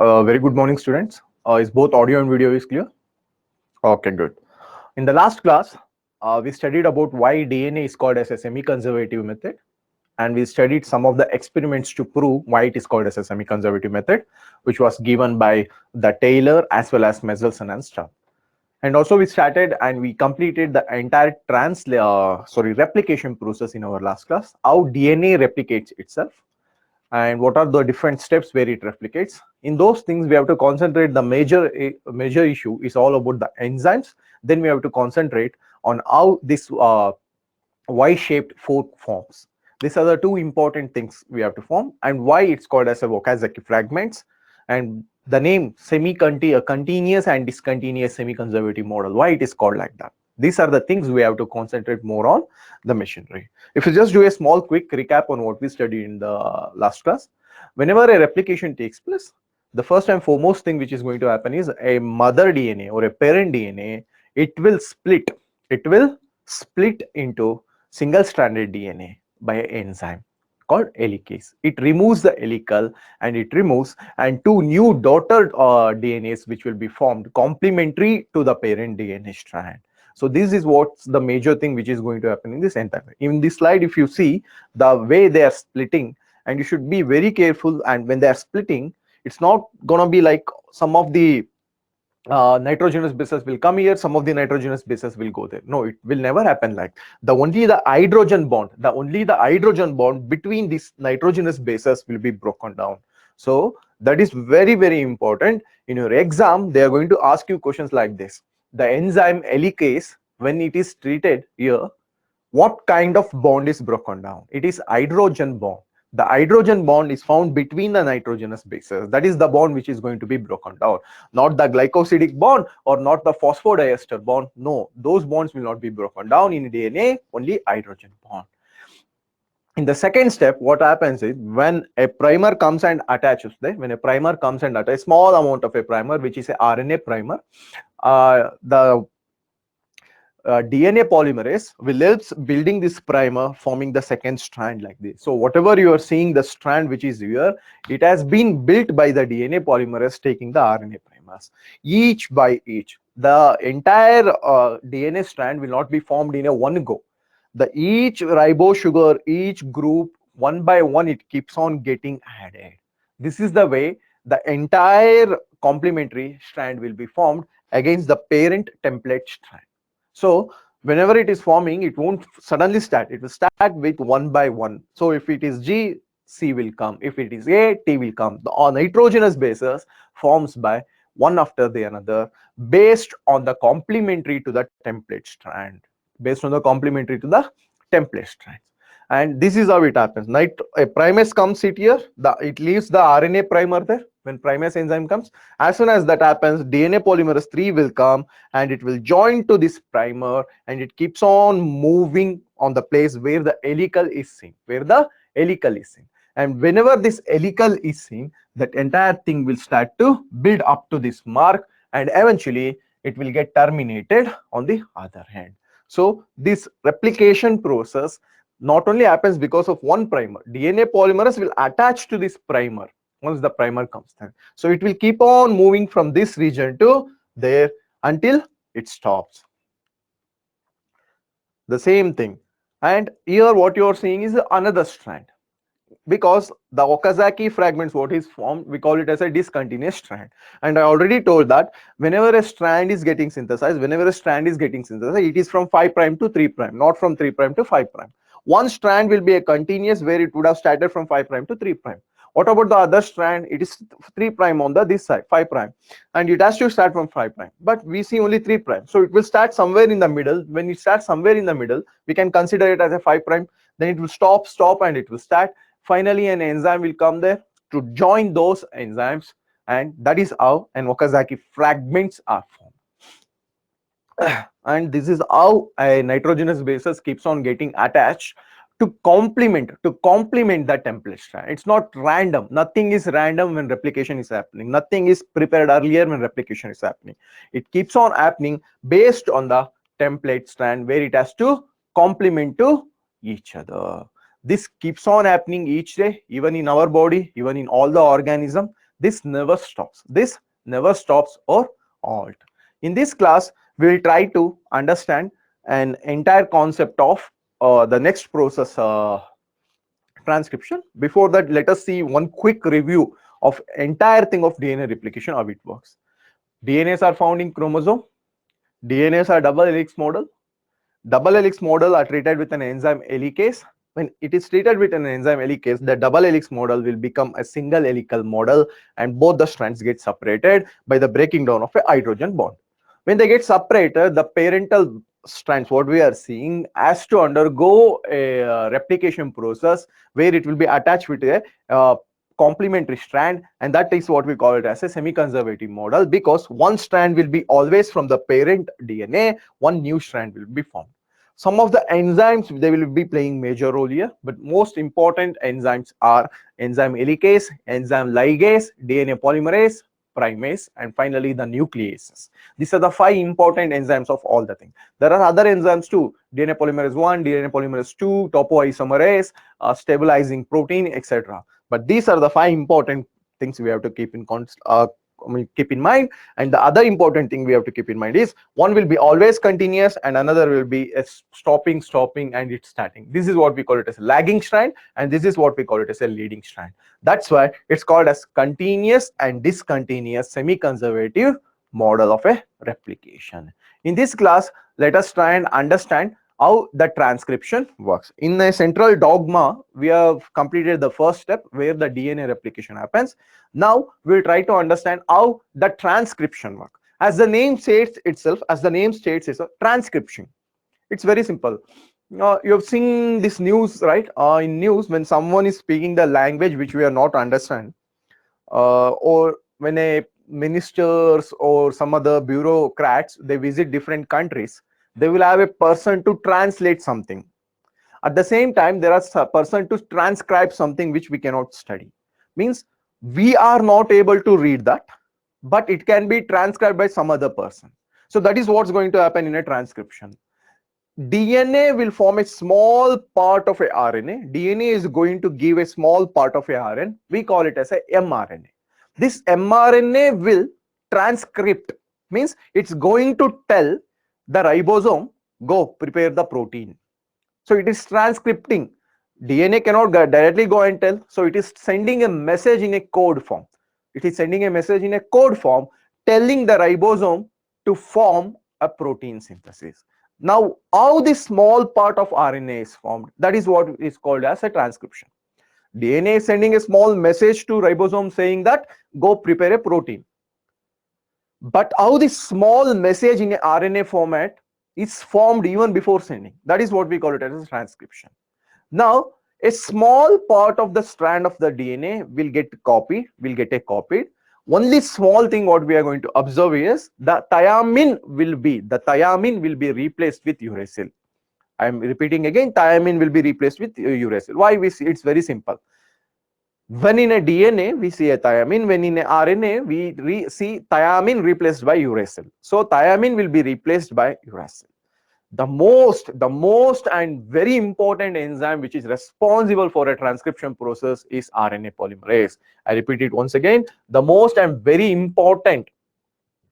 Very good morning, students. Is both audio and video is clear? Okay, good. In the last class, we studied about why DNA is called as a semi-conservative method, and we studied some of the experiments to prove why it is called as a semi-conservative method, which was given by the Taylor as well as Mendelssohn and Stubb. And also we started and we completed the entire replication process in our last class, how DNA replicates itself and what are the different steps where it replicates. In those things we have to concentrate. The major issue is all about the enzymes. Then we have to concentrate on how this y-shaped fork forms. These are the two important things we have to form, and why it's called as a Okazaki fragments, and the name continuous and discontinuous semi-conservative model, why it is called like that. These are the things we have to concentrate more on the machinery. If you just do a small quick recap on what we studied in the last class, whenever a replication takes place, the first and foremost thing which is going to happen is a mother DNA or a parent DNA, it will split into single-stranded DNA by an enzyme called helicase. It removes the helical and two new daughter DNAs which will be formed complementary to the parent DNA strand. So this is what's the major thing which is going to happen in this entire. In this slide, if you see the way they are splitting, and you should be very careful, and when they are splitting, it's not gonna be like some of the nitrogenous bases will come here, some of the nitrogenous bases will go there. No, it will never happen like only the hydrogen bond between these nitrogenous bases will be broken down. So that is very, very important. In your exam, they are going to ask you questions like this: the enzyme helicase, when it is treated here, what kind of bond is broken down? It is hydrogen bond. The hydrogen bond is found between the nitrogenous bases. That is the bond which is going to be broken down, not the glycosidic bond or not the phosphodiester bond. No, those bonds will not be broken down in DNA, only hydrogen bond. In the second step, what happens is when a primer comes and attaches there, a small amount of a primer, which is a RNA primer, the DNA polymerase will help building this primer, forming the second strand like this. So whatever you are seeing, the strand which is here, it has been built by the DNA polymerase taking the RNA primers. Each by each, the entire DNA strand will not be formed in a one go. The each ribose sugar, each group, one by one, it keeps on getting added. This is the way the entire complementary strand will be formed against the parent template strand. So whenever it is forming, it won't suddenly start. It will start with one by one. So if it is G, C will come. If it is A, T will come. The nitrogenous bases forms by one after the another based on the complementary to the template strand. And this is how it happens. A primase comes here, it leaves the RNA primer there. When primase enzyme comes, as soon as that happens, DNA polymerase 3 will come and it will join to this primer, and it keeps on moving on the place where the helical is seen. And whenever this helical is seen, that entire thing will start to build up to this mark, and eventually it will get terminated on the other hand. So this replication process not only happens because of one primer. DNA polymerase will attach to this primer once the primer comes there. So it will keep on moving from this region to there until it stops. The same thing. And here what you are seeing is another strand. Because the Okazaki fragments, what is formed, we call it as a discontinuous strand. And I already told that whenever a strand is getting synthesized, it is from 5' to 3', not from 3' to 5'. One strand will be a continuous where it would have started from 5' to 3'. What about the other strand? It is 3' on this side, 5', and it has to start from 5'. But we see only 3'. So it will start somewhere in the middle. When it starts somewhere in the middle, we can consider it as a 5'. Then it will stop, and it will start. Finally, an enzyme will come there to join those enzymes, and that is how an Okazaki fragments are formed. And this is how a nitrogenous basis keeps on getting attached to complement the template strand. It's not random. Nothing is random when replication is happening. Nothing is prepared earlier when replication is happening. It keeps on happening based on the template strand where it has to complement to each other. This keeps on happening each day, even in our body, even in all the organism. This never stops. This never stops or halt. In this class, we will try to understand an entire concept of the next process, transcription. Before that, let us see one quick review of entire thing of DNA replication, how it works. DNAs are found in chromosome. DNAs are double helix model. Double helix model are treated with an enzyme helicase. When it is treated with an enzyme helicase, the double helix model will become a single helical model, and both the strands get separated by the breaking down of a hydrogen bond. When they get separated, the parental strands, what we are seeing, has to undergo a replication process where it will be attached with a complementary strand, and that is what we call it as a semi-conservative model, because one strand will be always from the parent DNA, one new strand will be formed. Some of the enzymes, they will be playing major role here, but most important enzymes are enzyme helicase, enzyme ligase, DNA polymerase, primase, and finally the nucleases. These are the 5 important enzymes of all the things. There are other enzymes too: DNA polymerase 1, DNA polymerase 2, topoisomerase, stabilizing protein, etc. But these are the 5 important things we have to keep in keep in mind. And the other important thing we have to keep in mind is, one will be always continuous and another will be a stopping, and it's starting. This is what we call it as a lagging strand, and this is what we call it as a leading strand. That's why it's called as continuous and discontinuous semi-conservative model of a replication. In this class, let us try and understand how the transcription works. In the central dogma, we have completed the first step where the DNA replication happens. Now we'll try to understand how the transcription works. As the name states itself, it's a transcription. It's very simple. You have seen this news, right? In news, when someone is speaking the language which we are not understand, or when a ministers or some other bureaucrats, they visit different countries, they will have a person to translate something. At the same time, there is a person to transcribe something which we cannot study. Means we are not able to read that, but it can be transcribed by some other person. So that is what's going to happen in a transcription. DNA will form a small part of a RNA. DNA is going to give a small part of a RNA. We call it as a mRNA. This mRNA will transcript, means it's going to tell the ribosome, go prepare the protein. So it is transcripting. DNA cannot directly go and tell, so it is sending a message in a code form. It is sending a message in a code form telling the ribosome to form a protein synthesis. Now, how this small part of RNA is formed, that is what is called as a transcription. DNA is sending a small message to ribosome saying that go prepare a protein. But how this small message in a RNA format is formed even before sending, that is what we call it as a transcription. Now, a small part of the strand of the DNA will get copied, Only small thing what we are going to observe is the thiamine will be replaced with uracil. I am repeating again, thiamine will be replaced with uracil. Why we see? It's very simple. When in a DNA we see a thiamine, when in a RNA we see thiamine replaced by uracil. So thiamine will be replaced by uracil. The most and very important enzyme which is responsible for a transcription process is RNA polymerase. I repeat it once again, the most and very important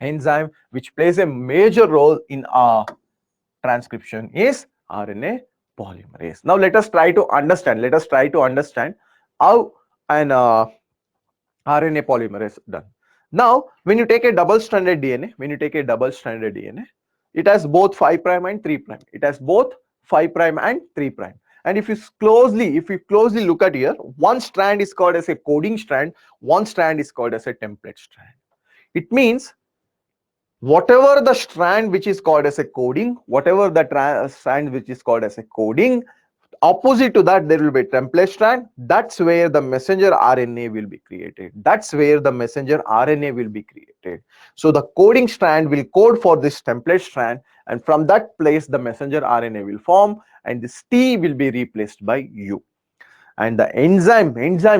enzyme which plays a major role in our transcription is RNA polymerase. Now let us try to understand how an RNA polymerase done. Now when you take a double stranded DNA, it has both 5' and 3'. It has both 5' and 3'. And if you closely look at here, one strand is called as a coding strand, one strand is called as a template strand. It means whatever the strand which is called as a coding, opposite to that there will be a template strand. That's where the messenger RNA will be created. So the coding strand will code for this template strand, and from that place the messenger RNA will form, and this T will be replaced by U. And the enzyme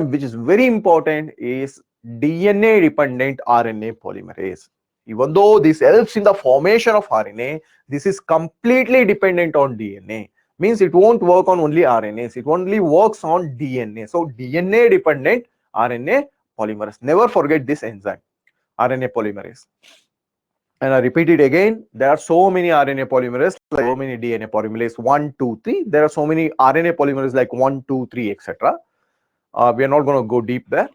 which is very important is DNA dependent RNA polymerase. Even though this helps in the formation of RNA, this is completely dependent on DNA. Means it won't work on only RNAs, it only works on DNA. So DNA dependent RNA polymerase. Never forget this enzyme, RNA polymerase. And I repeat it again, there are so many RNA polymerase, like so many DNA polymerase, 1, 2, 3. There are so many RNA polymerase like 1, 2, 3, etc. We are not going to go deep there.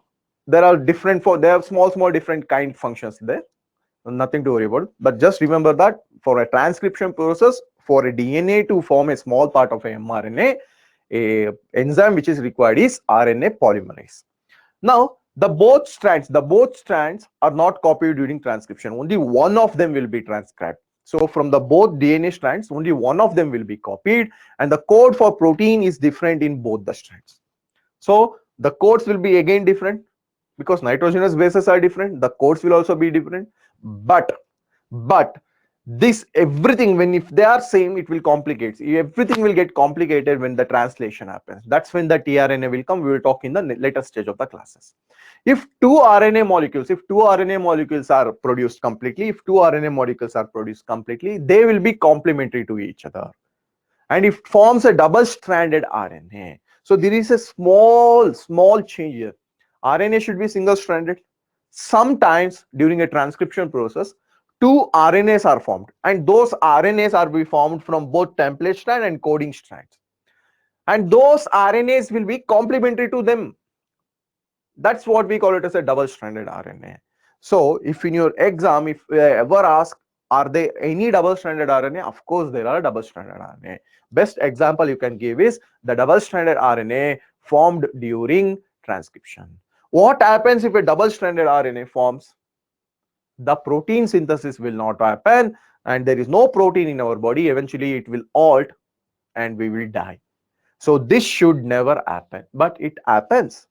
There are different, they have small different kind functions there. Nothing to worry about. But just remember that for a transcription process, for a DNA to form a small part of a mRNA, a enzyme which is required is RNA polymerase. Now, the both strands are not copied during transcription. Only one of them will be transcribed. So from the both DNA strands, only one of them will be copied, and the code for protein is different in both the strands. So the codes will be again different because nitrogenous bases are different. The codes will also be different. But this everything, when if they are same, it will complicate. Everything will get complicated when the translation happens. That's when the tRNA will come. We will talk in the later stage of the classes. If two RNA molecules are produced completely, they will be complementary to each other, and it forms a double-stranded RNA. So there is a small change here. RNA should be single-stranded. Sometimes during a transcription process, two RNAs are formed, and those RNAs are be formed from both template strand and coding strands, and those RNAs will be complementary to them. That's what we call it as a double-stranded RNA. So if in your exam, if ever ask, are there any double-stranded RNA? Of course, there are double-stranded RNA. Best example you can give is the double-stranded RNA formed during transcription. What happens if a double-stranded RNA forms? The protein synthesis will not happen, and there is no protein in our body. Eventually, it will halt, and we will die. So this should never happen, but it happens.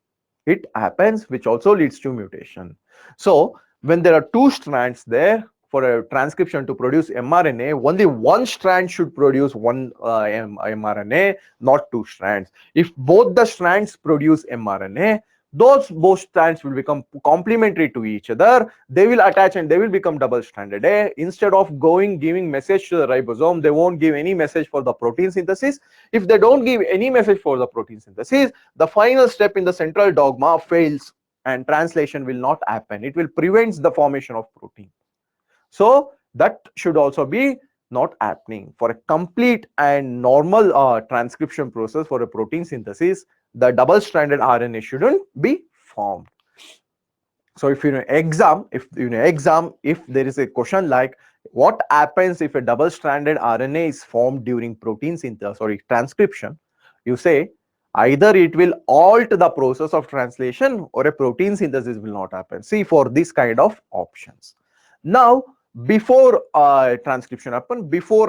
It happens, which also leads to mutation. So when there are two strands there, for a transcription to produce mRNA, only one strand should produce one mRNA, not two strands. If both the strands produce mRNA, those both strands will become complementary to each other. They will attach and they will become double-stranded. Instead of giving message to the ribosome, they won't give any message for the protein synthesis. If they don't give any message for the protein synthesis, the final step in the central dogma fails, and translation will not happen. It will prevent the formation of protein. So that should also be not happening. For a complete and normal transcription process for a protein synthesis, the double-stranded RNA shouldn't be formed. So if you know exam, if there is a question like what happens if a double-stranded RNA is formed during protein synthesis or transcription, you say either it will halt the process of translation or a protein synthesis will not happen. See, for this kind of options. Now, before transcription happen, before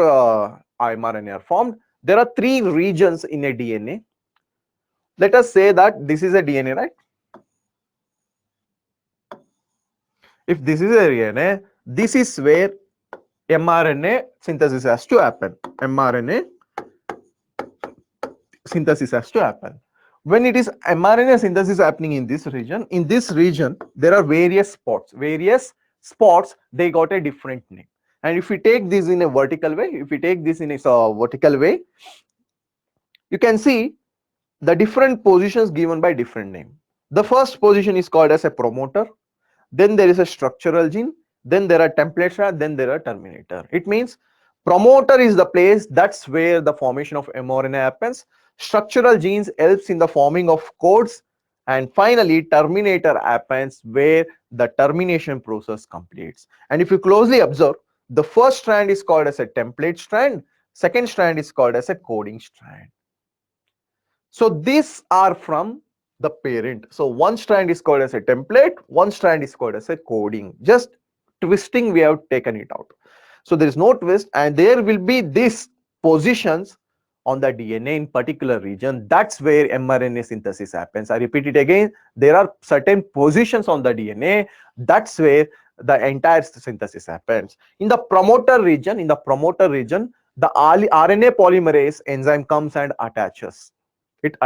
mRNA are formed, there are three regions in a DNA. Let us say that this is a DNA, right? If this is a DNA, this is where mRNA synthesis has to happen. mRNA synthesis has to happen. When it is mRNA synthesis happening in this region, there are various spots, they got a different name. And if we take this in a vertical way, you can see the different positions given by different name. The first position is called as a promoter, then there is a structural gene, then there are template strand, then there are terminator. It means promoter is the place, that's where the formation of mRNA happens. Structural genes helps in the forming of codes, and finally terminator happens where the termination process completes. And if you closely observe, the first strand is called as a template strand, second strand is called as a coding strand. So these are from the parent. So one strand is called as a template, one strand is called as a coding. Just twisting, we have taken it out. So there is no twist, and there will be these positions on the DNA in particular region. That's where mRNA synthesis happens. I repeat it again, there are certain positions on the DNA, that's where the entire synthesis happens. In the promoter region, the RNA polymerase enzyme comes and attaches. It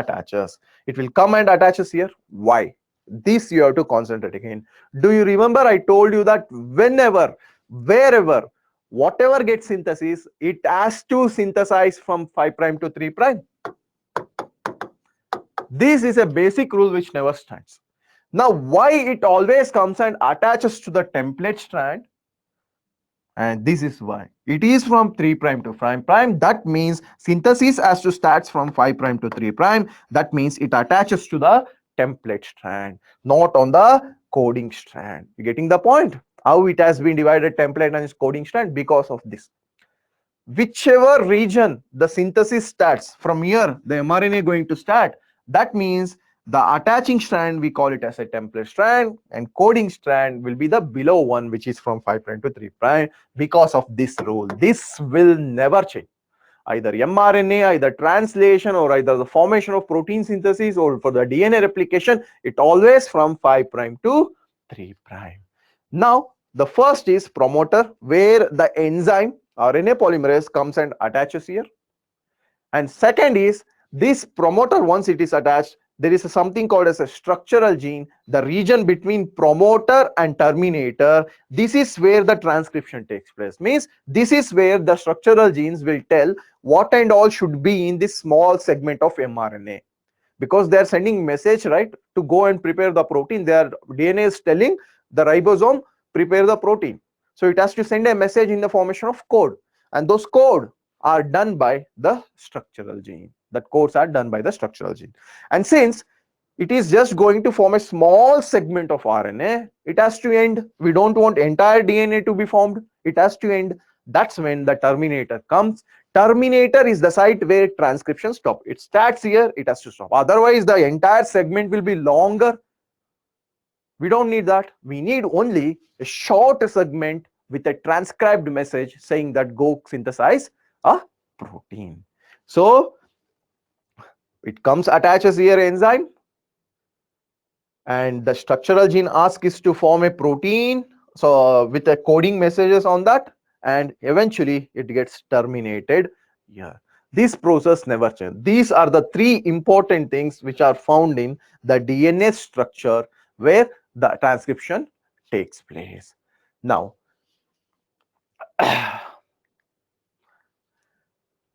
will come and attaches here. Why? This you have to concentrate again. Do you remember I told you that whenever, wherever, whatever gets synthesis, it has to synthesize from 5' to 3'. This is a basic rule which never stands. Now, why it always comes and attaches to the template strand? And this is why it is from 3 prime to 5 prime. That means synthesis has to start from 5 prime to 3 prime. That means it attaches to the template strand, not on the coding strand. You getting the point? How it has been divided, template and its coding strand? Because of this. Whichever region the synthesis starts, from here the mRNA going to start. That means the attaching strand, we call it as a template strand, and coding strand will be the below one, which is from 5 prime to 3 prime. Because of this rule, this will never change. Either mRNA, either translation, or either the formation of protein synthesis, or for the DNA replication, it always from 5 prime to 3 prime. Now the first is promoter, where the enzyme RNA polymerase comes and attaches here. And second is this promoter, once it is attached, there is something called as a structural gene, the region between promoter and terminator. This is where the transcription takes place. Means this is where the structural genes will tell what and all should be in this small segment of mRNA, because they are sending message, right, to go and prepare the protein. Their DNA is telling the ribosome prepare the protein, so it has to send a message in the formation of code, and those code are done by the structural gene. That codes are done by the structural gene. And since it is just going to form a small segment of RNA, it has to end. We don't want entire DNA to be formed, it has to end. That's when the terminator comes. Terminator is the site where transcription stops. It starts here, it has to stop. Otherwise, the entire segment will be longer. We don't need that. We need only a short segment with a transcribed message saying that go synthesize a protein. So it comes, attaches here enzyme, and the structural gene asks is to form a protein, so with a coding messages on that, and eventually it gets terminated here. This process never changes. These are the three important things which are found in the DNA structure where the transcription takes place. Now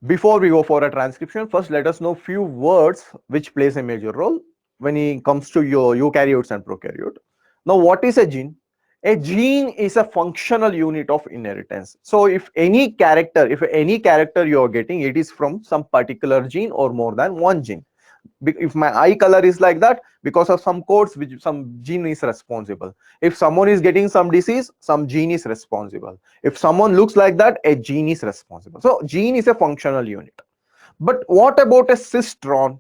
before we go for a transcription, first let us know few words which plays a major role when it comes to your eukaryotes and prokaryote. Now, what is a gene? A gene is a functional unit of inheritance. So if any character you are getting, it is from some particular gene or more than one gene. If my eye color is like that, because of some codes which some gene is responsible. If someone is getting some disease, some gene is responsible. If someone looks like that, a gene is responsible. So gene is a functional unit. But what about a cistron?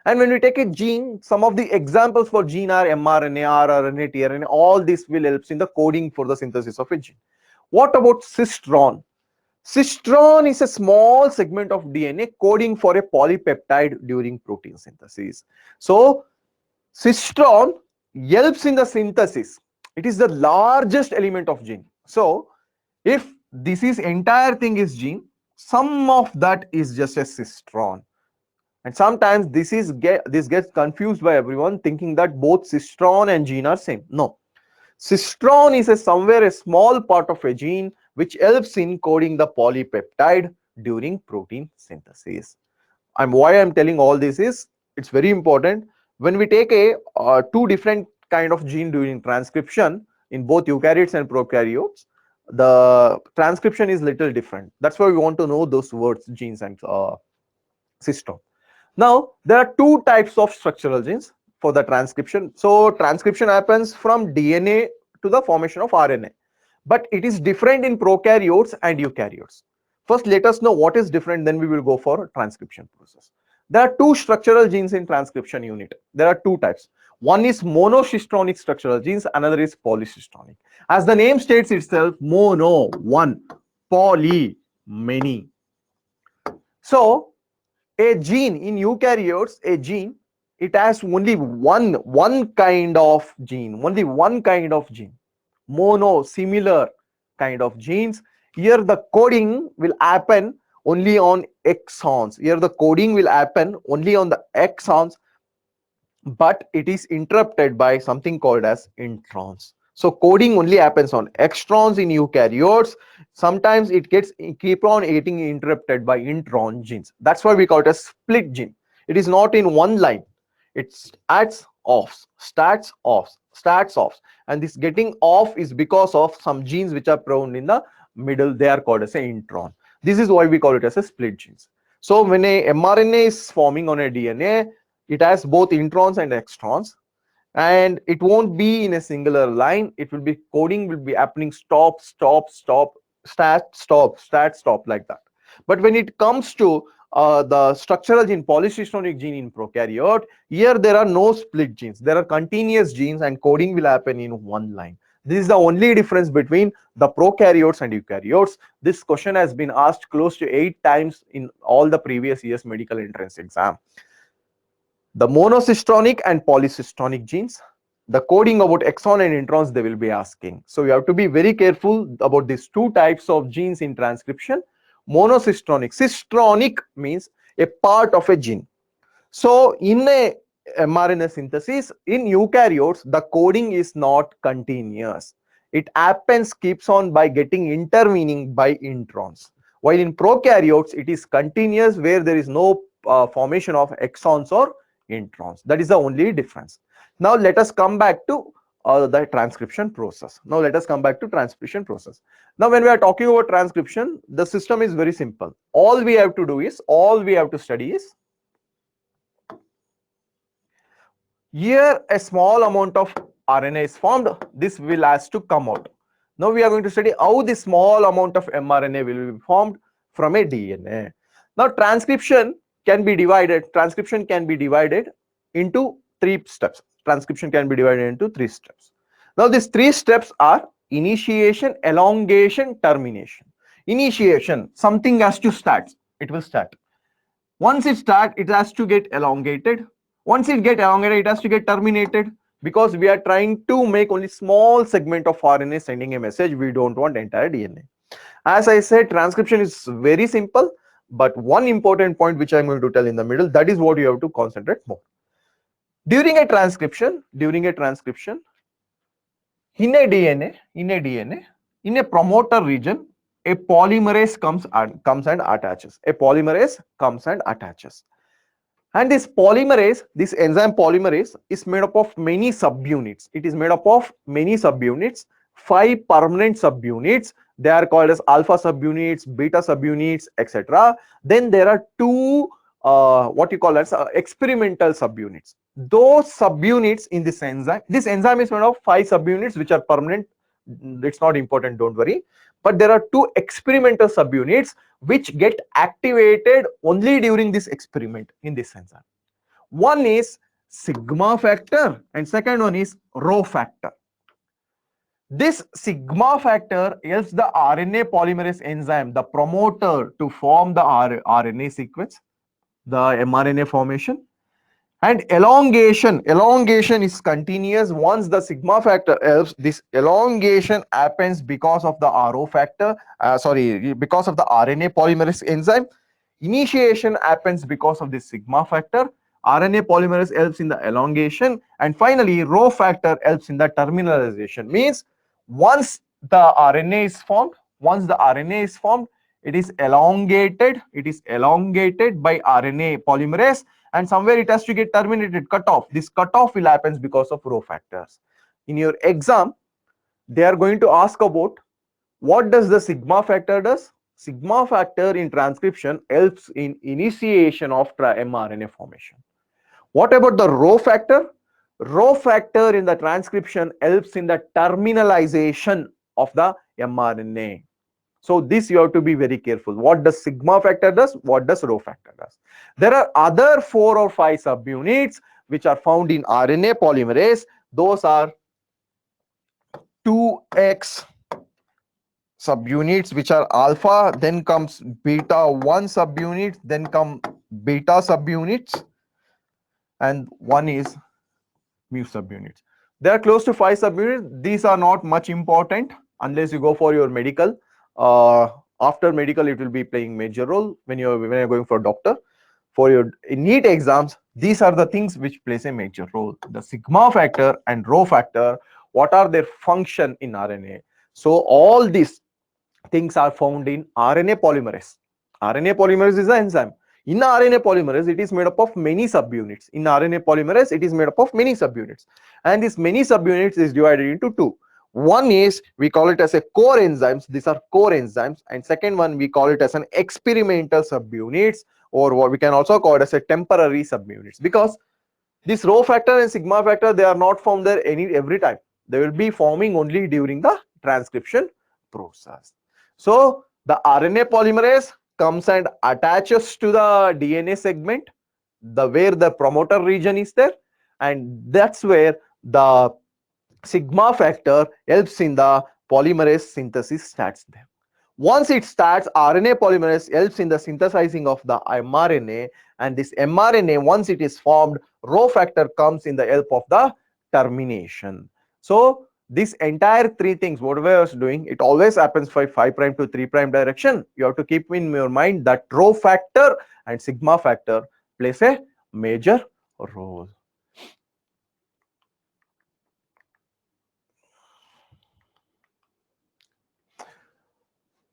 And when we take a gene, some of the examples for gene are mRNA, rRNA, tRNA. All this will help in the coding for the synthesis of a gene. What about cistron? Cistron is a small segment of DNA coding for a polypeptide during protein synthesis. So cistron helps in the synthesis. It is the largest element of gene. So if this is entire thing is gene, some of that is just a cistron. And sometimes this gets confused by everyone thinking that both cistron and gene are same. No, cistron is somewhere a small part of a gene which helps in coding the polypeptide during protein synthesis. And why I'm telling all this is, it's very important. When we take a two different kind of gene during transcription in both eukaryotes and prokaryotes, the transcription is little different. That's why we want to know those words, genes and cistron. Now there are two types of structural genes for the transcription. So transcription happens from DNA to the formation of RNA, but it is different in prokaryotes and eukaryotes. First, let us know what is different, then we will go for transcription process. There are two structural genes in transcription unit. There are two types. One is monocistronic structural genes, another is polycistronic. As the name states itself, mono, one, poly, many. So a gene in eukaryotes, a gene, it has only one kind of gene, mono, similar kind of genes. Here the coding will happen only on exons. Here the coding will happen only on the exons, but it is interrupted by something called as introns. So coding only happens on extrons in eukaryotes. Sometimes it keep on getting interrupted by intron genes. That's why we call it a split gene. It is not in one line. It's adds starts offs, and this getting off is because of some genes which are found in the middle. They are called as a intron. This is why we call it as a split genes. So when a mRNA is forming on a DNA, it has both introns and extrons, and it won't be in a singular line. It will be coding will be happening stop, stop, stop, start, stop, like that. But when it comes to the structural gene, polycystonic gene in prokaryote, here there are no split genes. There are continuous genes and coding will happen in one line. This is the only difference between the prokaryotes and eukaryotes. This question has been asked close to 8 times in all the previous years medical entrance exam. The monocystonic and polycystonic genes, the coding about exon and introns they will be asking. So you have to be very careful about these two types of genes in transcription. Monocystonic, cystronic means a part of a gene. So in a mRNA synthesis, in eukaryotes, the coding is not continuous. It happens, keeps on by getting intervening by introns. While in prokaryotes, it is continuous where there is no formation of exons or introns. That is the only difference. Now let us come back to the transcription process. Now let us come back to transcription process. Now when we are talking about transcription, the system is very simple. All we have to study is, here a small amount of RNA is formed. This will has to come out. Now we are going to study how this small amount of mRNA will be formed from a DNA. Now transcription can be divided into 3 steps. Transcription can be divided into 3 steps. Now these 3 steps are initiation, elongation, termination. Initiation, something has to start. It will start. Once it starts, it has to get elongated. Once it gets elongated, it has to get terminated, because we are trying to make only small segment of RNA sending a message. We don't want entire DNA. As I said, transcription is very simple, but one important point which I'm going to tell in the middle, that is what you have to concentrate more. During a transcription, in a DNA, in a promoter region, a polymerase comes and attaches. And this polymerase, this enzyme polymerase, is made up of many subunits. It is made up of many subunits, 5 permanent subunits. They are called as alpha subunits, beta subunits, etc. Then there are 2 what you call as experimental subunits. Those subunits in this enzyme is made of 5 subunits which are permanent. It's not important, don't worry. But there are 2 experimental subunits which get activated only during this experiment in this enzyme. One is sigma factor and second one is rho factor. This sigma factor helps the RNA polymerase enzyme, the promoter, to form the RNA sequence, the mRNA formation. And elongation is continuous. Once the sigma factor helps, this elongation happens because of the Rho factor, because of the RNA polymerase enzyme. Initiation happens because of this sigma factor. RNA polymerase helps in the elongation, and finally Rho factor helps in the terminalization. Means once the RNA is formed, it is elongated by RNA polymerase, and somewhere it has to get terminated, cut off. This cutoff will happen because of Rho factors. In your exam, they are going to ask about what does the sigma factor does. Sigma factor in transcription helps in initiation of mRNA formation. What about the Rho factor? Rho factor in the transcription helps in the terminalization of the mRNA. So this you have to be very careful. What does sigma factor does? What does Rho factor does? There are other 4 or 5 subunits which are found in RNA polymerase. Those are 2x subunits which are alpha, then comes beta 1 subunit, then come beta subunits, and one is mu subunits. There are close to 5 subunits. These are not much important unless you go for your medical. After medical, it will be playing major role when you're going for doctor. For your NEET exams, these are the things which plays a major role. The sigma factor and Rho factor, what are their function in RNA? So all these things are found in RNA polymerase. RNA polymerase is an enzyme. In RNA polymerase, it is made up of many subunits. In RNA polymerase, it is made up of many subunits. And this many subunits is divided into two. One is, we call it as a core enzymes. These are core enzymes. And second one, we call it as an experimental subunits, or what we can also call it as a temporary subunits. Because this rho factor and sigma factor, they are not found there every time. They will be forming only during the transcription process. So the RNA polymerase comes and attaches to the DNA segment, where the promoter region is there, and that's where the sigma factor helps in the polymerase synthesis starts there. Once it starts, RNA polymerase helps in the synthesizing of the mRNA, and this mRNA, once it is formed, rho factor comes in the help of the termination. So this entire three things, whatever I was doing, it always happens from 5' to 3' direction. You have to keep in your mind that rho factor and sigma factor plays a major role.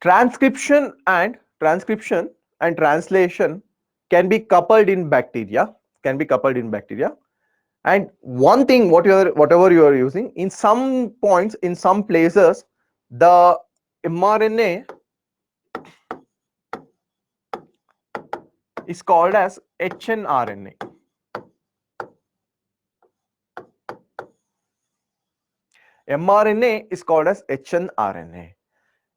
Transcription and translation can be coupled in bacteria, and one thing, whatever you are using, in some points, in some places, the mRNA is called as hnRNA. mRNA is called as hnRNA.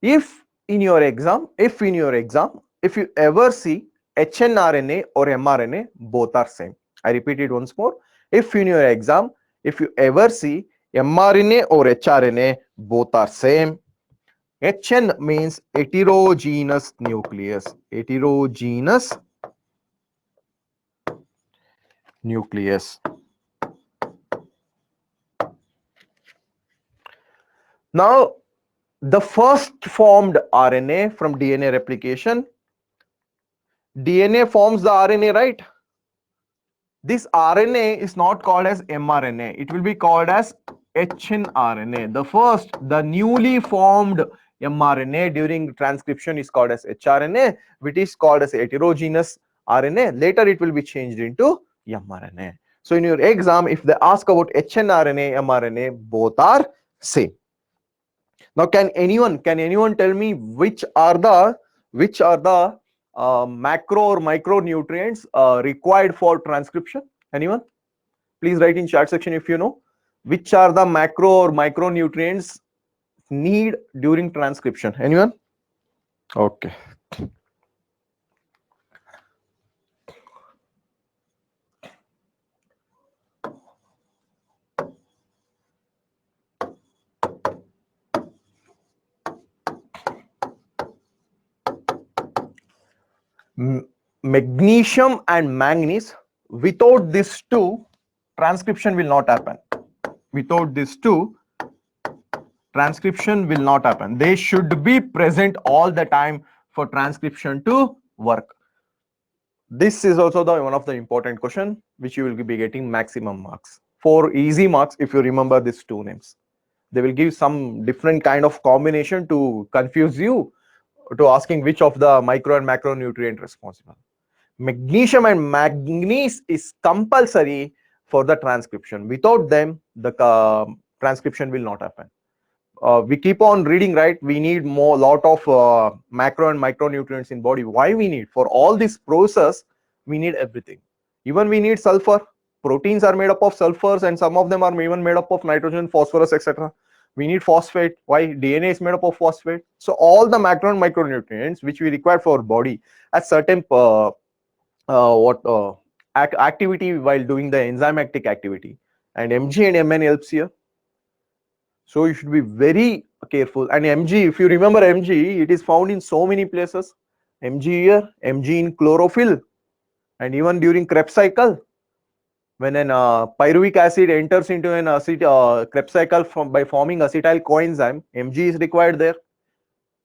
If in your exam, if you ever see hnRNA or mRNA, both are same. I repeat it once more. If in your exam, if you ever see mRNA or hrNA, both are same. HN means heterogeneous nucleus. Heterogeneous nucleus. Now, the first formed RNA from DNA replication, DNA forms the RNA, right? This RNA is not called as mRNA. It will be called as hnRNA. The newly formed mRNA during transcription is called as hrNA, which is called as heterogeneous RNA. Later it will be changed into mRNA. So in your exam, if they ask about hnRNA, mRNA, both are same. Now, can anyone tell me which are the macro or micronutrients required for transcription? Anyone? Please write in chat section if you know which are the macro or micronutrients need during transcription. Anyone? Okay. Magnesium and manganese. Without these two, transcription will not happen. Without these two, transcription will not happen. They should be present all the time for transcription to work. This is also one of the important question which you will be getting maximum marks. For easy marks, if you remember these two names, they will give some different kind of combination to confuse you, to asking which of the micro and macronutrient responsible. Magnesium and manganese is compulsory for the transcription. Without them, the transcription will not happen. We keep on reading, right? We need lot of macro and micronutrients in body. Why we need? For all this process, we need everything. Even we need sulfur. Proteins are made up of sulfurs, and some of them are even made up of nitrogen, phosphorus, etc. We need phosphate. Why? DNA is made up of phosphate. So all the macro and micronutrients which we require for our body at certain activity while doing the enzymatic activity, and Mg and Mn helps here. So you should be very careful. And Mg, if you remember Mg, it is found in so many places. Mg here, Mg in chlorophyll, and even during Krebs cycle, when an pyruvic acid enters into an Krebs cycle by forming acetyl coenzyme, Mg is required there.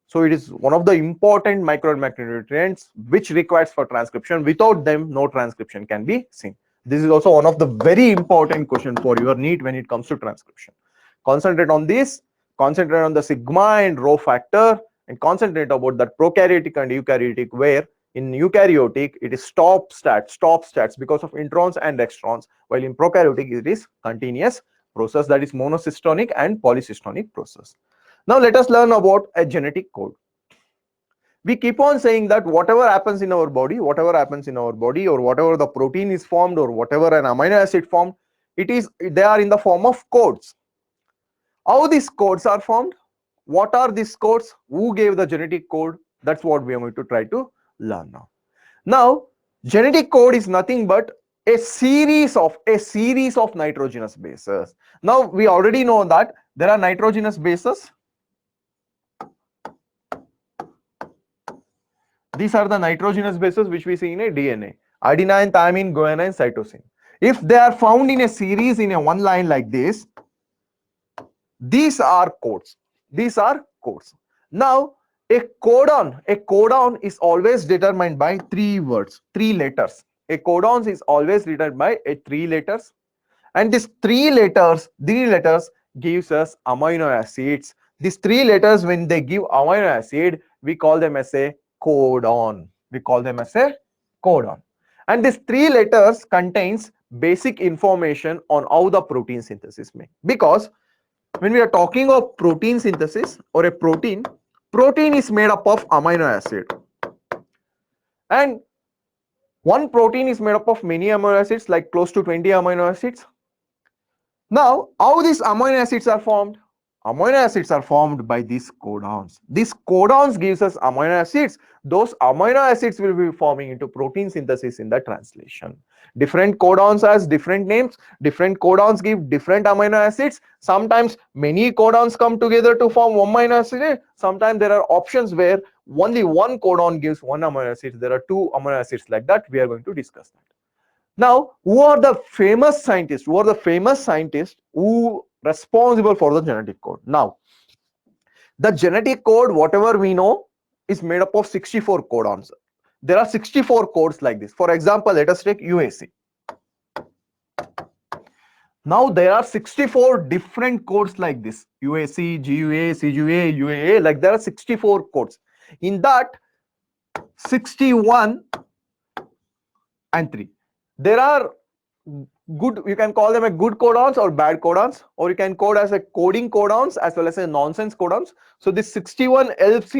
So it is one of the important micro and macronutrients which requires for transcription. Without them, no transcription can be seen. This is also one of the very important question for your NEET when it comes to transcription. Concentrate on this, concentrate on the sigma and rho factor, and concentrate about that prokaryotic and eukaryotic, where In eukaryotic, it is stop starts because of introns and extrons, while in prokaryotic, it is continuous process, that is monocystonic and polycystonic process. Now let us learn about a genetic code. We keep on saying that whatever happens in our body, or whatever the protein is formed, or whatever an amino acid formed, they are in the form of codes. How these codes are formed? What are these codes? Who gave the genetic code? That's what we are going to try to learn now. Now, genetic code is nothing but a series of nitrogenous bases. Now we already know that there are nitrogenous bases. These are the nitrogenous bases which we see in a DNA: adenine, thymine, guanine, cytosine. If they are found in a series in a one line like this, these are codes. Now a codon is always determined by three letters. A codon is always determined by three letters, and these three letters gives us amino acids. These three letters, when they give amino acid, we call them as a codon. And these three letters contains basic information on how the protein synthesis made. Because when we are talking of protein synthesis or a protein is made up of amino acid, and one protein is made up of many amino acids, like close to 20 amino acids. Now, how these amino acids are formed? Amino acids are formed by these codons. These codons gives us amino acids. Those amino acids will be forming into protein synthesis in the translation. Different codons has different names. Different codons give different amino acids. Sometimes many codons come together to form one amino acid. Sometimes there are options where only one codon gives one amino acid. There are two amino acids like that. We are going to discuss that. Now, who are the famous scientists? Who responsible for the genetic code? Now, the genetic code, whatever we know, is made up of 64 codons. There are 64 codes like this. For example, let us take UAC. Now there are 64 different codes like this: UAC, GUA, CGUA, UAA. Like there are 64 codes. In that, 61 and 3. There are good, you can call them a good codons or bad codons, or you can code as a coding codons as well as a nonsense codons. So this 61 helps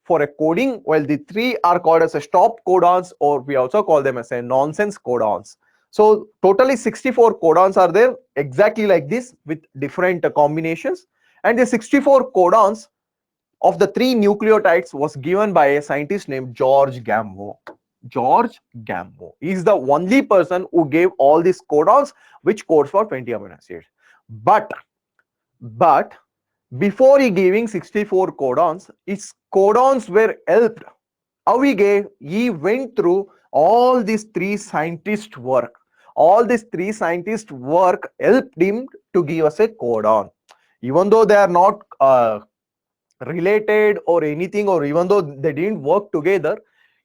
for a coding, while the 3 are called as a stop codons, or we also call them as a nonsense codons. So totally 64 codons are there, exactly like this, with different combinations. And the 64 codons of the 3 nucleotides was given by a scientist named George Gammo. George Gammo is the only person who gave all these codons, which codes for 20 amino acids. But before he giving 64 codons, his codons were helped. How he gave? He went through all these 3 scientists' work. All these 3 scientists' work helped him to give us a codon. Even though they are not related or anything, or even though they didn't work together,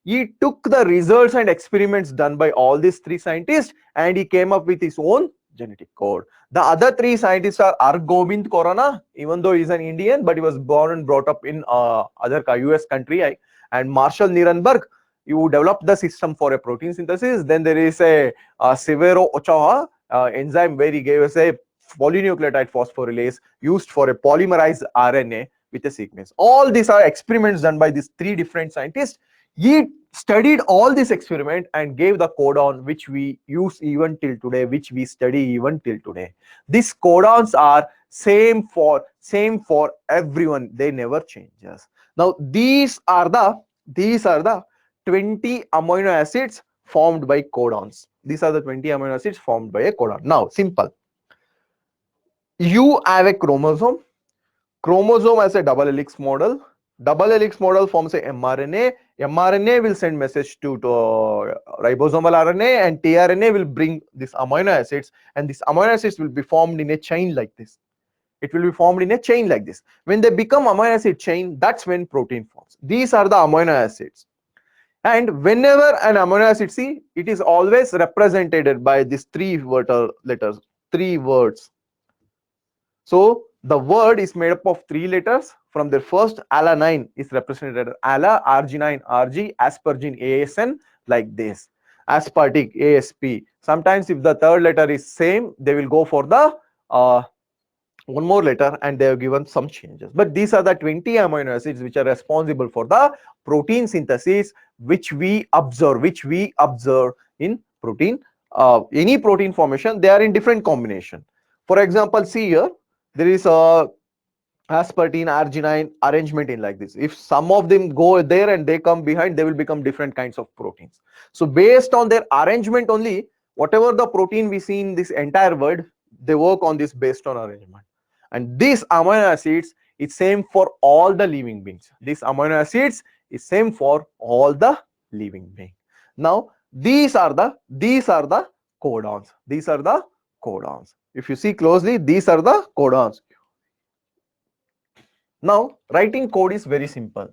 he took the results and experiments done by all these 3 scientists, and he came up with his own genetic code. The other 3 scientists are R. Gobind Khorana, even though he's an Indian, but he was born and brought up in other US country, and Marshall Nirenberg, who developed the system for a protein synthesis. Then there is a Severo Ochoa enzyme, where he gave us a polynucleotide phosphorylase used for a polymerized RNA with a sequence. All these are experiments done by these 3 different scientists. He studied all this experiment and gave the codon, which we use even till today, which we study even till today. These codons are same for everyone. They never changes. Now these are the 20 amino acids formed by codons. These are the 20 amino acids formed by a codon. Now simple. You have a chromosome. Chromosome as a double helix model. Double helix model forms a mRNA. mRNA will send message to ribosomal RNA, and tRNA will bring these amino acids, and these amino acids will be formed in a chain like this. It will be formed in a chain like this. When they become amino acid chain, that's when protein forms. These are the amino acids. And whenever an amino acid, see, it is always represented by these 3 letters, 3 words. So the word is made up of 3 letters. from their first alanine is represented as ala, arginine, Rg, aspargine, ASN, like this. Aspartic, ASP. Sometimes if the third letter is same, they will go for the one more letter and they have given some changes. But these are the 20 amino acids which are responsible for the protein synthesis, which we observe in protein. Any protein formation, they are in different combination. For example, see here, there is a aspartine, arginine arrangement in like this. If some of them go there and they come behind, they will become different kinds of proteins. So based on their arrangement only, whatever the protein we see in this entire world, they work on this based on arrangement. And these amino acids is same for all the living beings. These amino acids is same for all the living beings. Now these are the codons. These are the codons. If you see closely, these are the codons. Now, writing code is very simple.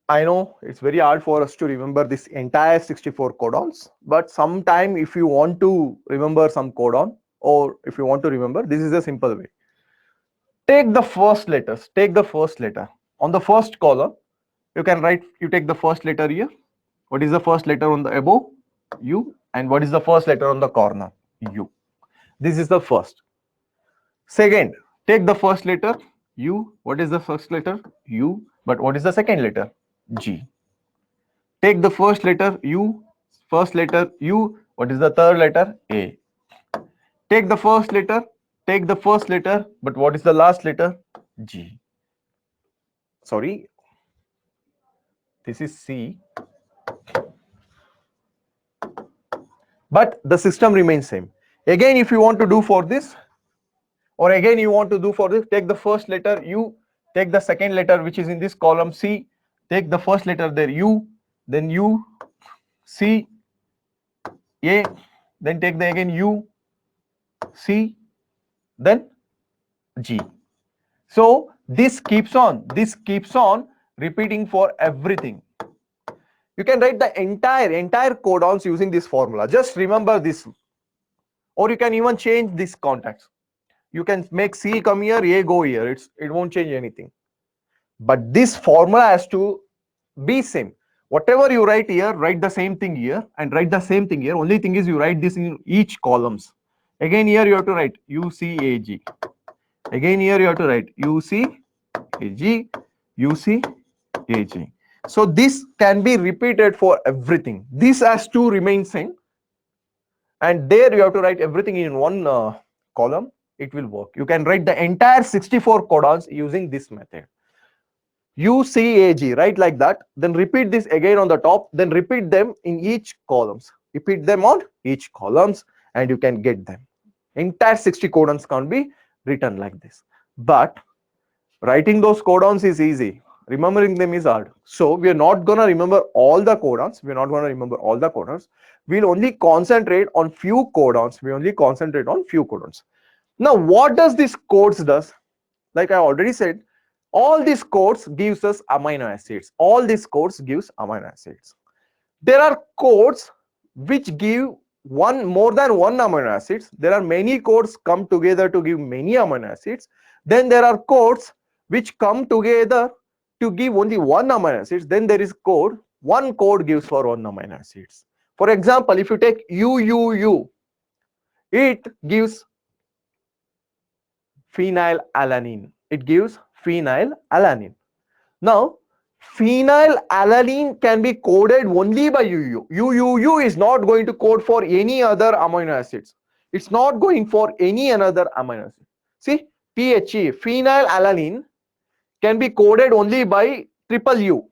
I know it's very hard for us to remember this entire 64 codons, but sometime if you want to remember some codon, or if you want to remember, this is a simple way. Take the first letters, take the first letter. On the first column, you can write, you take the first letter here. What is the first letter on the above? U. And what is the first letter on the corner? U. This is the first. Second, take the first letter U. What is the first letter? U. But what is the second letter? G. Take the first letter U. First letter U. What is the third letter? A. Take the first letter. Take the first letter. But what is the last letter? G. Sorry. This is C. But the system remains same. Again, if you want to do for this, or again you want to do for this, take the first letter U, take the second letter which is in this column C, take the first letter there U, then U, C, A, then take the again U, C, then G. So this keeps on repeating for everything. You can write the entire codons using this formula. Just remember this, or you can even change this contacts. You can make C come here, A go here. It won't change anything. But this formula has to be same. Whatever you write here, write the same thing here, and write the same thing here. Only thing is you write this in each columns. Again here you have to write UCAG. Again here you have to write UCAG, UCAG. So this can be repeated for everything. This has to remain same. And there you have to write everything in one column. It will work. You can write the entire 64 codons using this method. UCAG, write like that, then repeat this again on the top, then repeat them in each columns. Repeat them on each columns and you can get them. Entire 60 codons can be written like this. But writing those codons is easy. Remembering them is hard. So we are not going to remember all the codons. We'll only concentrate on few codons. Now, what does this codes does? Like I already said, all these codes gives us amino acids. There are codes which give more than one amino acids. There are many codes come together to give many amino acids. Then there are codes which come together to give only one amino acids. Then there is code. One code gives for one amino acids. For example, if you take UUU, it gives phenylalanine. Now, phenylalanine can be coded only by UU. UUU is not going to code for any other amino acids. It's not going for any another amino acid. See, PHE, phenylalanine, can be coded only by triple U.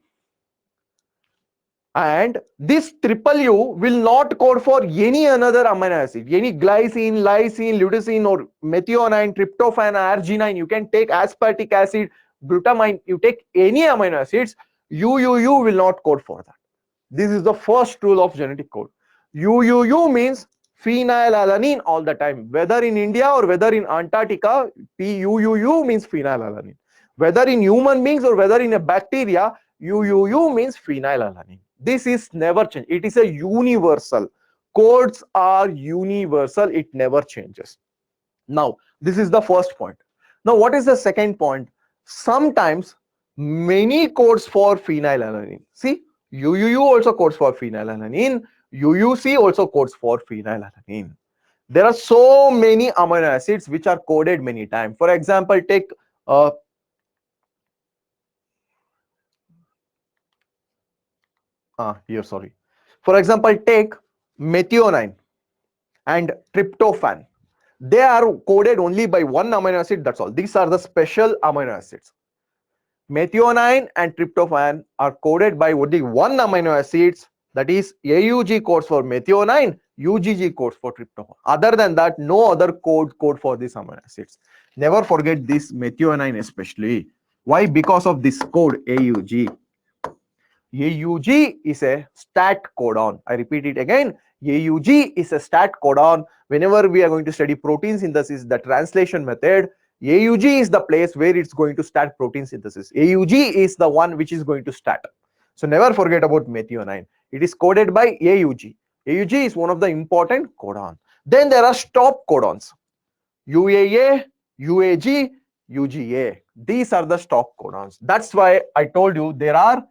And this triple U will not code for any another amino acid, any glycine, lysine, leucine, or methionine, tryptophan, arginine. You can take aspartic acid, glutamine, you take any amino acids, UUU will not code for that. This is the first rule of genetic code. UUU means phenylalanine all the time. Whether in India or whether in Antarctica, PUUU means phenylalanine. Whether in human beings or whether in a bacteria, UUU means phenylalanine. This is never changed. It is a universal. Codes are universal. It never changes. Now, this is the first point. Now, what is the second point? Sometimes many codes for phenylalanine. See, UUU also codes for phenylalanine. UUC also codes for phenylalanine. There are so many amino acids which are coded many times. For example, take here, sorry. For example, take methionine and tryptophan. They are coded only by one amino acid, that's all. These are the special amino acids. Methionine and tryptophan are coded by only one amino acids, that is AUG codes for methionine, UGG codes for tryptophan. Other than that, no other code for these amino acids. Never forget this methionine especially. Why? Because of this code AUG. AUG is a stat codon. I repeat it again. AUG is a stat codon. Whenever we are going to study protein synthesis, the translation method, AUG is the place where it's going to start protein synthesis. AUG is the one which is going to start. So never forget about methionine. It is coded by AUG. AUG is one of the important codon. Then there are stop codons. UAA, UAG, UGA. These are the stop codons. That's why I told you there are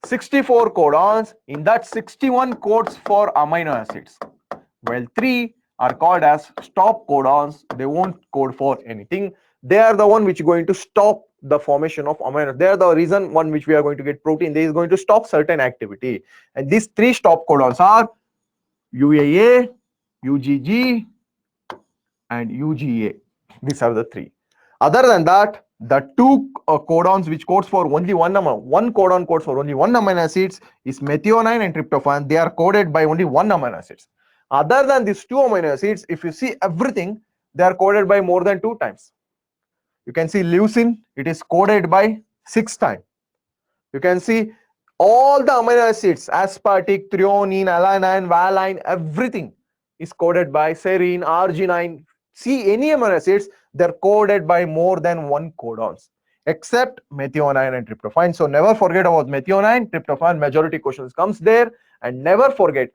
64 codons. In that, 61 codes for amino acids. Well, 3 are called as stop codons. They won't code for anything. They are the one which is going to stop the formation of amino acids. They are the reason one which we are going to get protein. They is going to stop certain activity. And these 3 stop codons are UAA, UGG, and UGA. These are the 3. Other than that, the 2 codons which codes for only one codon codes for only one amino acids is methionine and tryptophan. They are coded by only one amino acids. Other than these 2 amino acids, if you see everything, they are coded by more than 2 times. You can see leucine, it is coded by 6 times. You can see all the amino acids, aspartic, threonine, alanine, valine, everything is coded by serine, arginine. See any amino acids, they're coded by more than one codons, except methionine and tryptophan. So never forget about methionine, tryptophan. Majority questions comes there. And never forget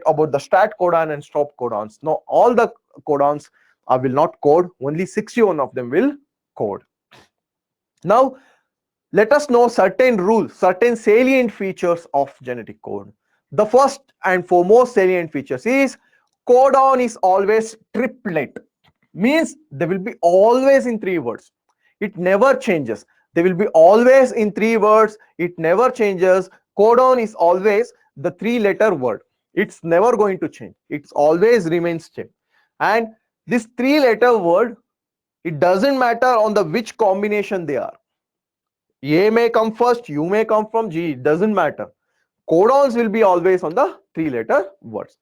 about the start codon and stop codons. No, all the codons will not code. Only 61 of them will code. Now, let us know certain rules, certain salient features of genetic code. The first and foremost salient features is codon is always triplet. Means they will be always in 3 words. It never changes. They will be always in 3 words. It never changes. Codon is always the 3-letter word. It's never going to change. It always remains same. And this 3-letter word, it doesn't matter on the which combination they are. A may come first, U may come from G, it doesn't matter. Codons will be always on the 3-letter words.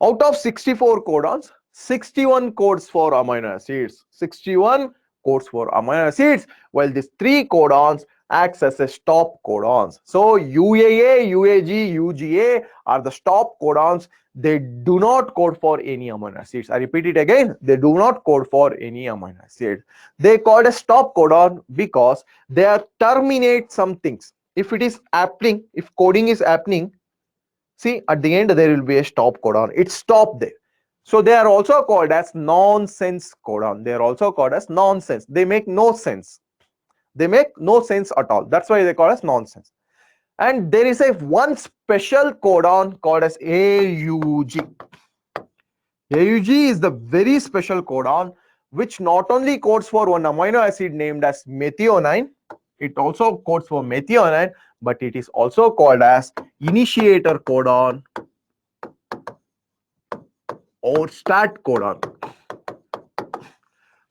Out of 64 codons, 61 codes for amino acids. 61 codes for amino acids, while these 3 codons acts as a stop codons. So UAA, UAG, UGA are the stop codons. They do not code for any amino acids. I repeat it again. They do not code for any amino acid. They called a stop codon because they are terminate some things. If it is happening, if coding is happening, see at the end there will be a stop codon. It stopped there. So they are also called as nonsense codon. They are also called as nonsense. They make no sense. They make no sense at all. That's why they call as nonsense. And there is a one special codon called as AUG. AUG is the very special codon which not only codes for one amino acid named as methionine, it also codes for methionine, but it is also called as initiator codon or start codon.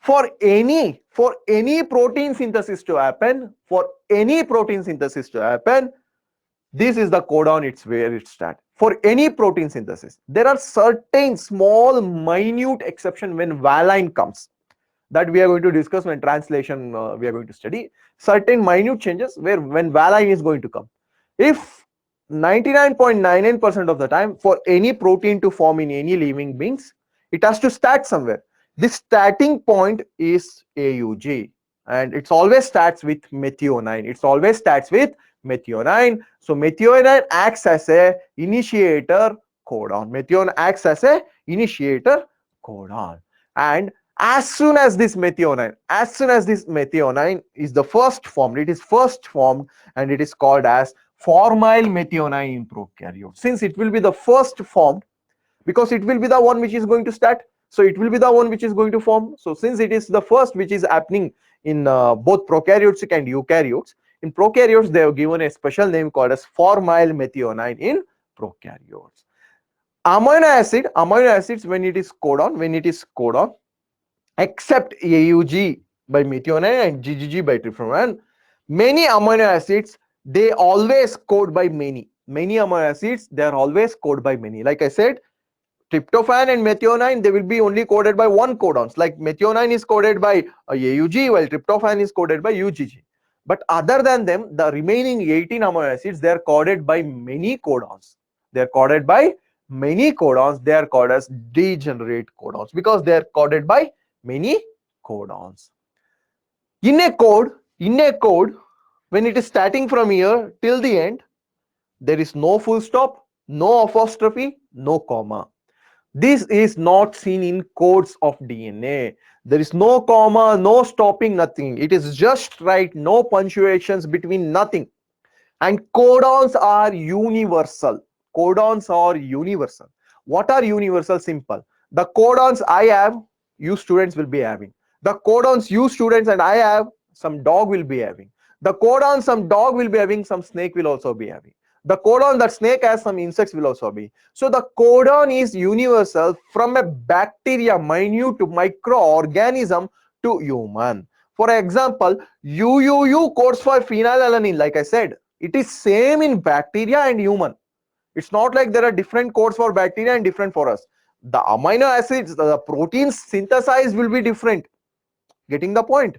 For any protein synthesis to happen, this is the codon, it's where it starts. For any protein synthesis, there are certain small minute exception when valine comes, that we are going to discuss when translation we are going to study certain minute changes where when valine is going to come. If 99.99% of the time, for any protein to form in any living beings, it has to start somewhere. This starting point is AUG, and it always starts with methionine. So methionine acts as a initiator codon. And as soon as this methionine is the first formed, and it is called as formyl methionine in prokaryote. Since it will be the first formed, because it will be the one which is going to start, so it will be the one which is going to form. So since it is the first which is happening in both prokaryotes and eukaryotes, in prokaryotes they have given a special name called as formyl methionine in prokaryotes. Amino acids, when it is codon, except AUG by methionine and GGG by tryptophan, many amino acids they always code by many. They are always coded by many. Like I said, tryptophan and methionine, they will be only coded by one codons. Like methionine is coded by AUG, while tryptophan is coded by UGG. But other than them, the remaining 18 amino acids, they are coded by many codons. They are coded as degenerate codons because they are coded by many codons. In a code, when it is starting from here till the end, there is no full stop, no apostrophe, no comma. This is not seen in codes of DNA. There is no comma, no stopping, nothing. It is just right, no punctuations between, nothing. And codons are universal. What are universal? Simple. The codons I have, you students will be having. The codons you students and I have, some dog will be having. The codon some dog will be having, some snake will also be having. The codon that snake has, some insects will also be. So the codon is universal from a bacteria, minute microorganism, to human. For example, UUU codes for phenylalanine. Like I said, it is same in bacteria and human. It's not like there are different codes for bacteria and different for us. The amino acids, the proteins synthesized will be different. Getting the point?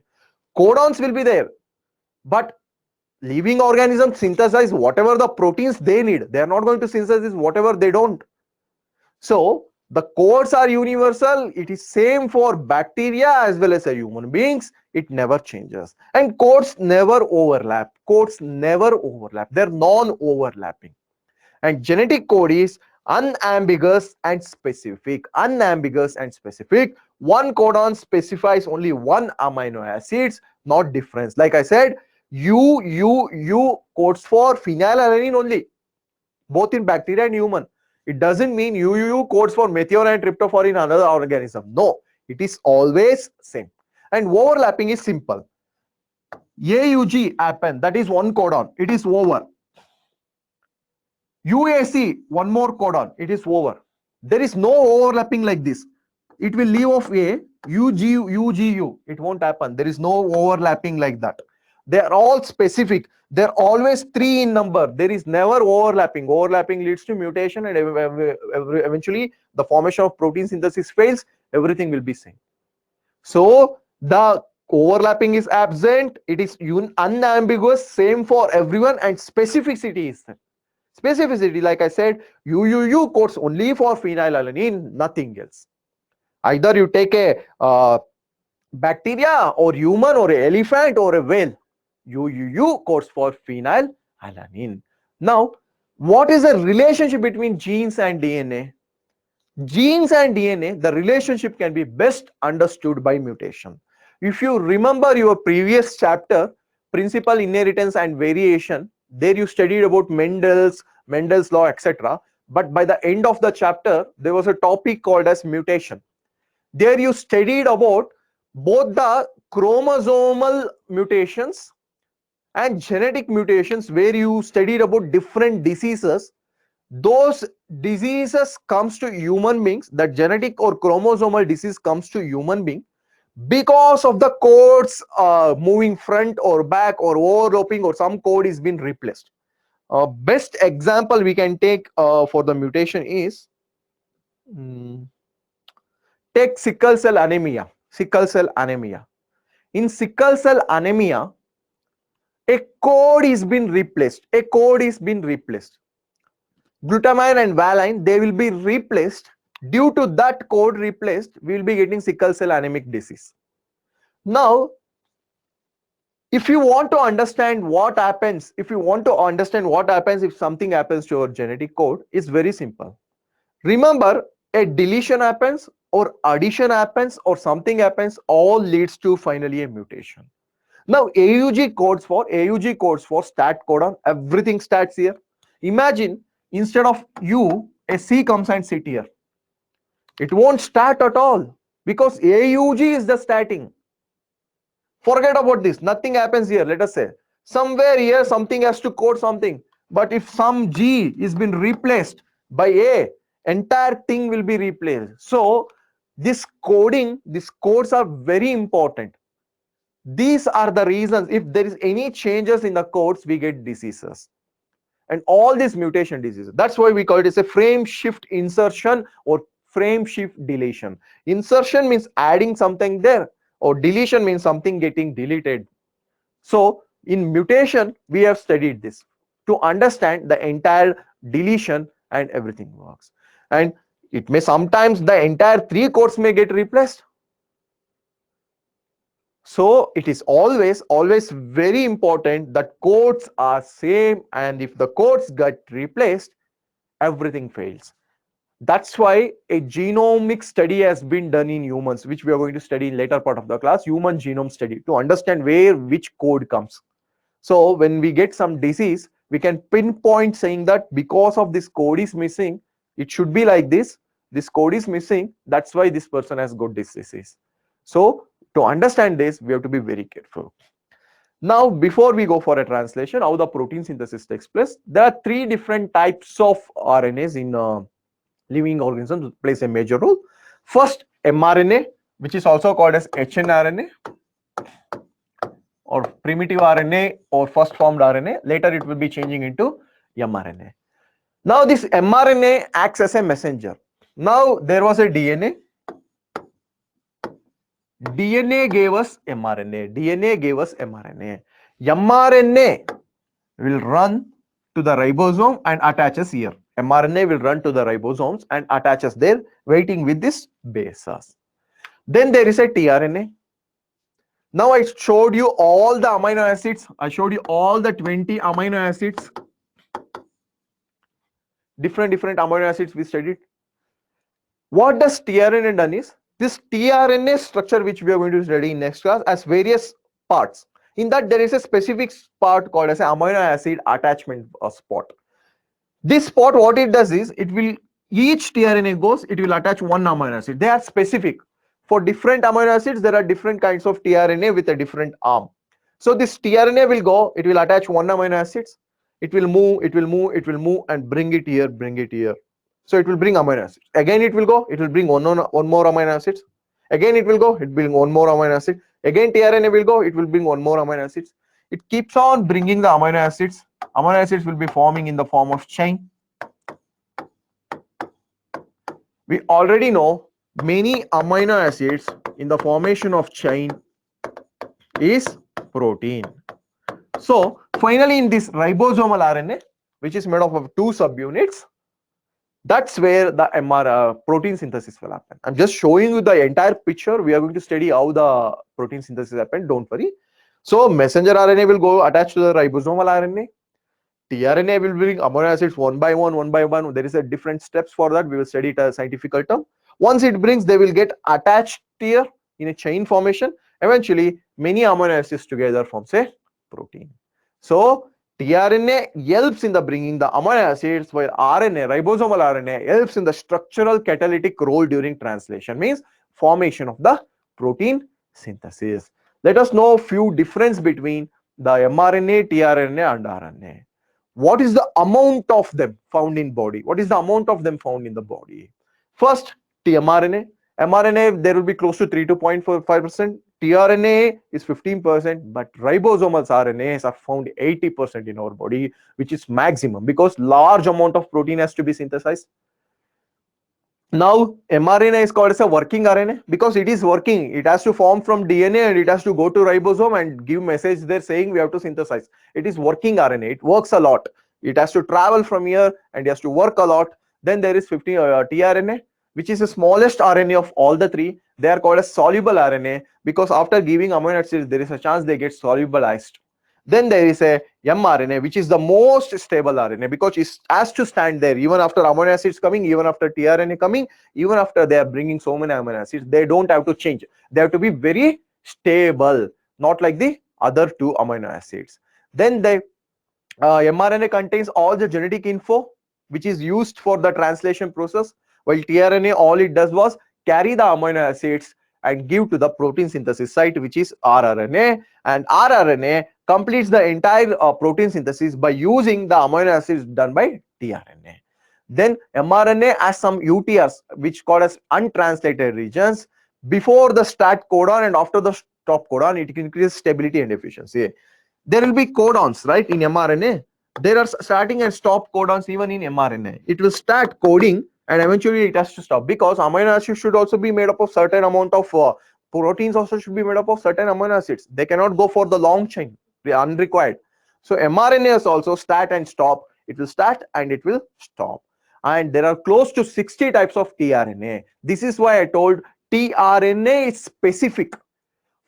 Codons will be there, but living organisms synthesize whatever the proteins they need. They are not going to synthesize whatever they don't. So the codes are universal. It is same for bacteria as well as human beings. It never changes, and codes never overlap. They're non-overlapping. And genetic code is unambiguous and specific. One codon specifies only one amino acids, not difference. Like I said, U codes for phenylalanine only, both in bacteria and human. It doesn't mean UUU codes for methionine and tryptophan in another organism. No, it is always same. And overlapping is simple. AUG happen, that is one codon, it is over. UAC, one more codon, it is over. There is no overlapping like this. It will leave off A, UGU, it won't happen. There is no overlapping like that. They are all specific. They're always 3 in number. There is never overlapping. Overlapping leads to mutation, and eventually the formation of protein synthesis fails. Everything will be same. So the overlapping is absent. It is unambiguous, same for everyone, and specificity is there. Specificity, like I said, UUU codes only for phenylalanine, nothing else. Either you take a bacteria or human or an elephant or a whale, UUU codes for phenylalanine. Now, what is the relationship between genes and DNA? Genes and DNA, the relationship can be best understood by mutation. If you remember your previous chapter, principal inheritance and variation, there you studied about Mendel's law, etc. But by the end of the chapter, there was a topic called as mutation. There you studied about both the chromosomal mutations and genetic mutations, where you studied about different diseases. Those diseases comes to human beings, that genetic or chromosomal disease comes to human being, because of the codes moving front or back or overlapping, or some code is been replaced. Best example we can take for the mutation is, mm, take sickle cell anemia. Sickle cell anemia. In sickle cell anemia, a code is been replaced. A code is been replaced. Glutamine and valine, they will be replaced. Due to that code replaced, we will be getting sickle cell anemic disease. Now, if you want to understand what happens, if something happens to your genetic code, it's very simple. Remember, a deletion happens or addition happens or something happens, all leads to finally a mutation. Now AUG codes for stat codon, everything starts here. Imagine, instead of U, a C comes and sit here. It won't start at all because AUG is the starting. Forget about this, nothing happens here. Let us say somewhere here something has to code something, but if some G is been replaced by A, entire thing will be replaced. So this coding, these codes are very important. These are the reasons, if there is any changes in the codes, we get diseases and all these mutation diseases. That's why we call it as a frame shift insertion or frame shift deletion. Insertion means adding something there, or deletion means something getting deleted. So in mutation, we have studied this to understand the entire deletion and everything works. And it may sometimes the entire 3 codes may get replaced. So it is always very important that codes are same, and if the codes get replaced, everything fails. That's why a genomic study has been done in humans, which we are going to study in later part of the class, human genome study, to understand where which code comes. So when we get some disease, we can pinpoint saying that because of this code is missing, it should be like this code is missing, that's why this person has got this disease. So to understand this, we have to be very careful. Now, before we go for a translation, how the protein synthesis takes place, there are 3 different types of RNAs in living organisms plays a major role. First, mRNA, which is also called as hnRNA or primitive RNA or first formed RNA. Later it will be changing into mRNA. Now this mRNA acts as a messenger. Now there was a DNA. DNA gave us mRNA. DNA gave us mRNA. mRNA will run to the ribosome and attaches here. mRNA will run to the ribosomes and attaches there, waiting with this bases. Then there is a tRNA. Now I showed you all the amino acids. I showed you all the 20 amino acids. Different amino acids we studied. What does tRNA done is, this tRNA structure which we are going to study in next class has various parts. In that there is a specific part called as an amino acid attachment spot. This spot, what it does is, it will, each tRNA goes, it will attach one amino acid. They are specific. For different amino acids, there are different kinds of tRNA with a different arm. So this tRNA will go, it will attach one amino acids, it will move and bring it here. So it will bring amino acids. Again it will go, it will bring one more amino acids. Again it will go, it will bring one more amino acid. Again tRNA will go, it will bring one more amino acids. It keeps on bringing the amino acids. Amino acids will be forming in the form of chain. We already know many amino acids in the formation of chain is protein. So finally in this ribosomal RNA, which is made up of 2 subunits, that's where the protein synthesis will happen. I'm just showing you the entire picture. We are going to study how the protein synthesis happens, don't worry. So messenger RNA will go attached to the ribosomal RNA. tRNA will bring amino acids one by one. There is a different steps for that. We will study it as a scientific term. Once it brings, they will get attached here in a chain formation. Eventually, many amino acids together forms a protein. So tRNA helps in the bringing the amino acids, while RNA, ribosomal RNA, helps in the structural catalytic role during translation, means formation of the protein synthesis. Let us know a few difference between the mRNA, tRNA and RNA. What is the amount of them found in body? What is the amount of them found in the body? First, mRNA. mRNA, there will be close to 3 to 0.45%. tRNA is 15%, but ribosomal RNAs are found 80% in our body, which is maximum because large amount of protein has to be synthesized. Now mRNA is called as a working RNA because it is working. It has to form from DNA and it has to go to ribosome and give message there saying we have to synthesize. It is working RNA. It works a lot. It has to travel from here and it has to work a lot. Then there is 15 tRNA, which is the smallest RNA of all the three. They are called as soluble RNA because after giving amino acids, there is a chance they get solubilized. Then there is a mRNA, which is the most stable RNA because it has to stand there even after amino acids coming, even after tRNA coming, even after they are bringing so many amino acids. They don't have to change. They have to be very stable, not like the other two amino acids. Then the mRNA contains all the genetic info which is used for the translation process, while tRNA all it does was carry the amino acids and give to the protein synthesis site, which is rRNA, and rRNA completes the entire protein synthesis by using the amino acids done by tRNA. Then mRNA has some UTRs which called as untranslated regions. Before the start codon and after the stop codon, it increases stability and efficiency. There will be codons, right, in mRNA. There are starting and stop codons even in mRNA. It will start coding and eventually it has to stop because amino acids should also be made up of certain amount of proteins also should be made up of certain amino acids. They cannot go for the long chain, they are unrequired. So mRNA is also start and stop. It will start and it will stop. And there are close to 60 types of tRNA. This is why I told tRNA is specific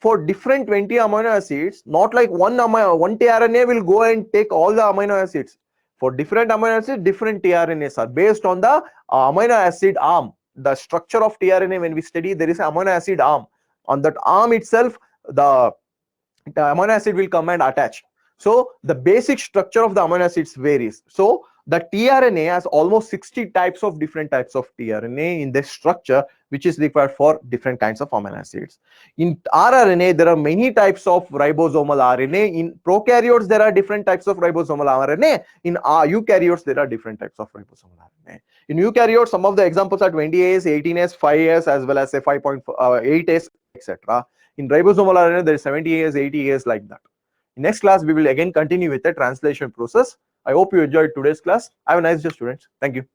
for different 20 amino acids, not like one tRNA will go and take all the amino acids. For different amino acids, different tRNAs are based on the amino acid arm. The structure of tRNA, when we study, there is an amino acid arm. On that arm itself, the amino acid will come and attach. So the basic structure of the amino acids varies. So the tRNA has almost 60 types of different types of tRNA in this structure, which is required for different kinds of amino acids. In rRNA, there are many types of ribosomal RNA. In prokaryotes, there are different types of ribosomal RNA. In eukaryotes, there are different types of ribosomal RNA. In eukaryotes, some of the examples are 20S, 18S, 5S, as well as say 5.8S, etc. In ribosomal RNA, there is 70S, 80S, like that. In next class, we will again continue with the translation process. I hope you enjoyed today's class. Have a nice day, students. Thank you.